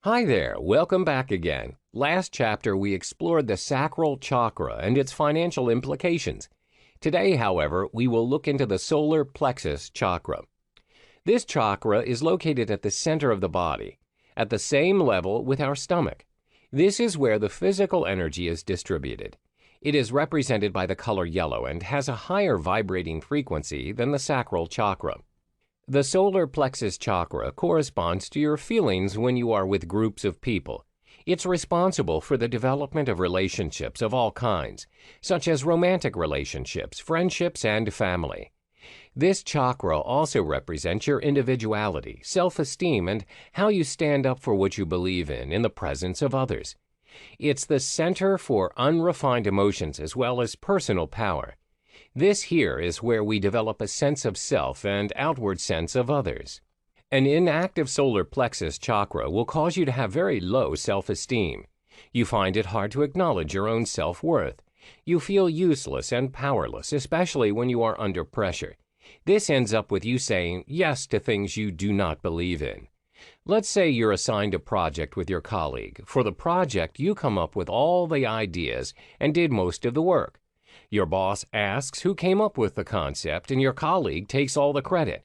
Hi there, welcome back again. Last chapter we explored the sacral chakra and its financial implications. Today, however, we will look into the solar plexus chakra. This chakra is located at the center of the body, at the same level with our stomach. This is where the physical energy is distributed. It is represented by the color yellow and has a higher vibrating frequency than the sacral chakra. The solar plexus chakra corresponds to your feelings when you are with groups of people. It's responsible for the development of relationships of all kinds, such as romantic relationships, friendships, and family. This chakra also represents your individuality, self-esteem, and how you stand up for what you believe in the presence of others. It's the center for unrefined emotions as well as personal power. This here is where we develop a sense of self and outward sense of others. An inactive solar plexus chakra will cause you to have very low self-esteem. You find it hard to acknowledge your own self-worth. You feel useless and powerless, especially when you are under pressure. This ends up with you saying yes to things you do not believe in. Let's say you're assigned a project with your colleague. For the project, you come up with all the ideas and did most of the work. Your boss asks who came up with the concept, and your colleague takes all the credit.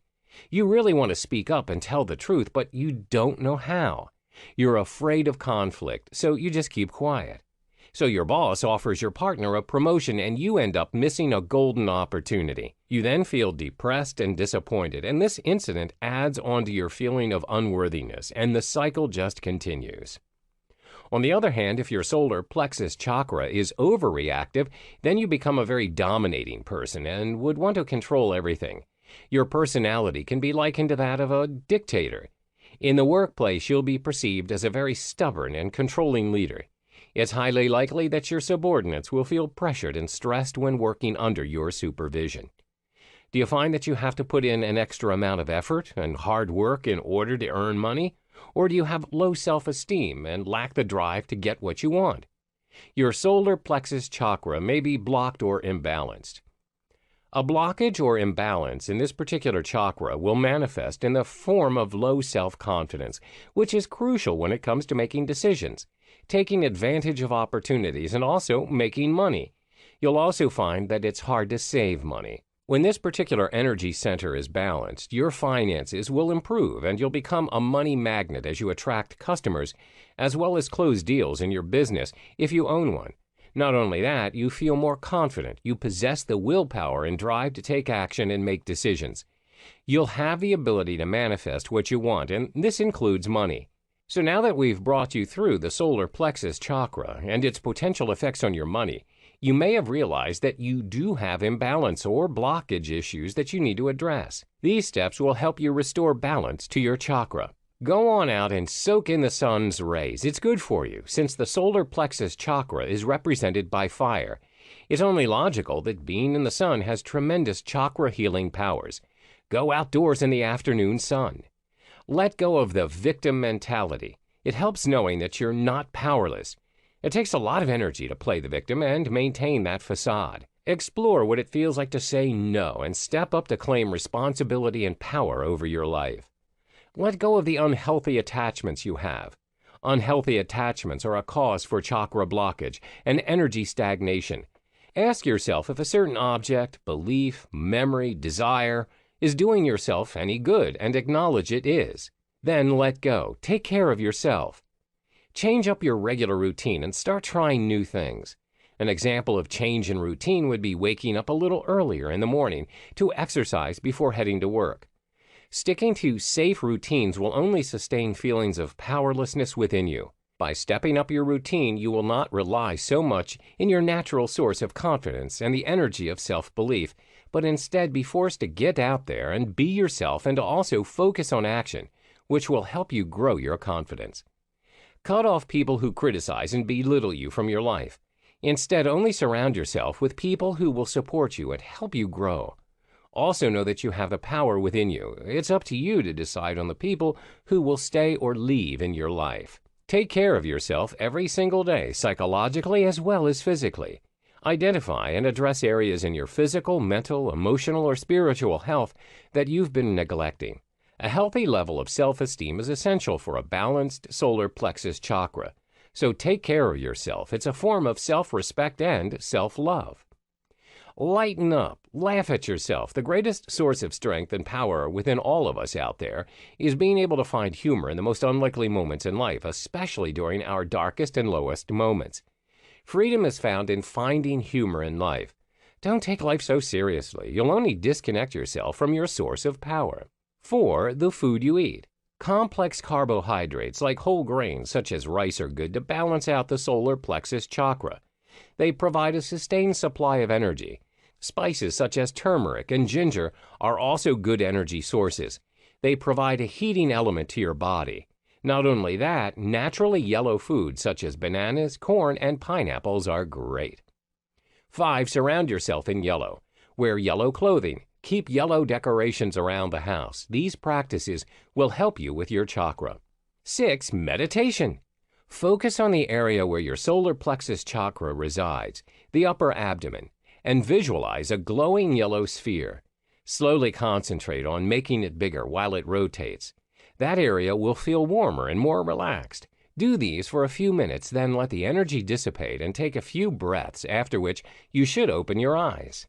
You really want to speak up and tell the truth, but you don't know how. You're afraid of conflict, so you just keep quiet. So your boss offers your partner a promotion, and you end up missing a golden opportunity. You then feel depressed and disappointed, and this incident adds on to your feeling of unworthiness, and the cycle just continues. On the other hand, if your solar plexus chakra is overreactive, then you become a very dominating person and would want to control everything. Your personality can be likened to that of a dictator. In the workplace, you'll be perceived as a very stubborn and controlling leader. It's highly likely that your subordinates will feel pressured and stressed when working under your supervision. Do you find that you have to put in an extra amount of effort and hard work in order to earn money? Or do you have low self-esteem and lack the drive to get what you want? Your solar plexus chakra may be blocked or imbalanced. A blockage or imbalance in this particular chakra will manifest in the form of low self-confidence, which is crucial when it comes to making decisions, taking advantage of opportunities, and also making money. You'll also find that it's hard to save money. When this particular energy center is balanced, your finances will improve and you'll become a money magnet as you attract customers, as well as close deals in your business if you own one. Not only that, you feel more confident. You possess the willpower and drive to take action and make decisions. You'll have the ability to manifest what you want, and this includes money. So now that we've brought you through the solar plexus chakra and its potential effects on your money, you may have realized that you do have imbalance or blockage issues that you need to address. These steps will help you restore balance to your chakra. Go on out and soak in the sun's rays. It's good for you, since the solar plexus chakra is represented by fire. It's only logical that being in the sun has tremendous chakra healing powers. Go outdoors in the afternoon sun. Let go of the victim mentality. It helps knowing that you're not powerless. It takes a lot of energy to play the victim and maintain that facade. Explore what it feels like to say no and step up to claim responsibility and power over your life. Let go of the unhealthy attachments you have. Unhealthy attachments are a cause for chakra blockage and energy stagnation. Ask yourself if a certain object, belief, memory, desire is doing yourself any good, and acknowledge it is. Then let go. Take care of yourself. Change up your regular routine and start trying new things. An example of change in routine would be waking up a little earlier in the morning to exercise before heading to work. Sticking to safe routines will only sustain feelings of powerlessness within you. By stepping up your routine, you will not rely so much in your natural source of confidence and the energy of self-belief, but instead be forced to get out there and be yourself and to also focus on action, which will help you grow your confidence. Cut off people who criticize and belittle you from your life. Instead, only surround yourself with people who will support you and help you grow. Also know that you have the power within you. It's up to you to decide on the people who will stay or leave in your life. Take care of yourself every single day, psychologically as well as physically. Identify and address areas in your physical, mental, emotional, or spiritual health that you've been neglecting. A healthy level of self-esteem is essential for a balanced solar plexus chakra. So take care of yourself. It's a form of self-respect and self-love. Lighten up. Laugh at yourself. The greatest source of strength and power within all of us out there is being able to find humor in the most unlikely moments in life, especially during our darkest and lowest moments. Freedom is found in finding humor in life. Don't take life so seriously. You'll only disconnect yourself from your source of power. 4. The food you eat. Complex carbohydrates like whole grains such as rice are good to balance out the solar plexus chakra. They provide a sustained supply of energy. Spices such as turmeric and ginger are also good energy sources. They provide a heating element to your body. Not only that, naturally yellow foods such as bananas, corn, and pineapples are great. 5. Surround yourself in yellow. Wear yellow clothing. Keep yellow decorations around the house. These practices will help you with your chakra. 6. Meditation. Focus on the area where your solar plexus chakra resides, the upper abdomen, and visualize a glowing yellow sphere. Slowly concentrate on making it bigger while it rotates. That area will feel warmer and more relaxed. Do these for a few minutes, then let the energy dissipate and take a few breaths, after which you should open your eyes.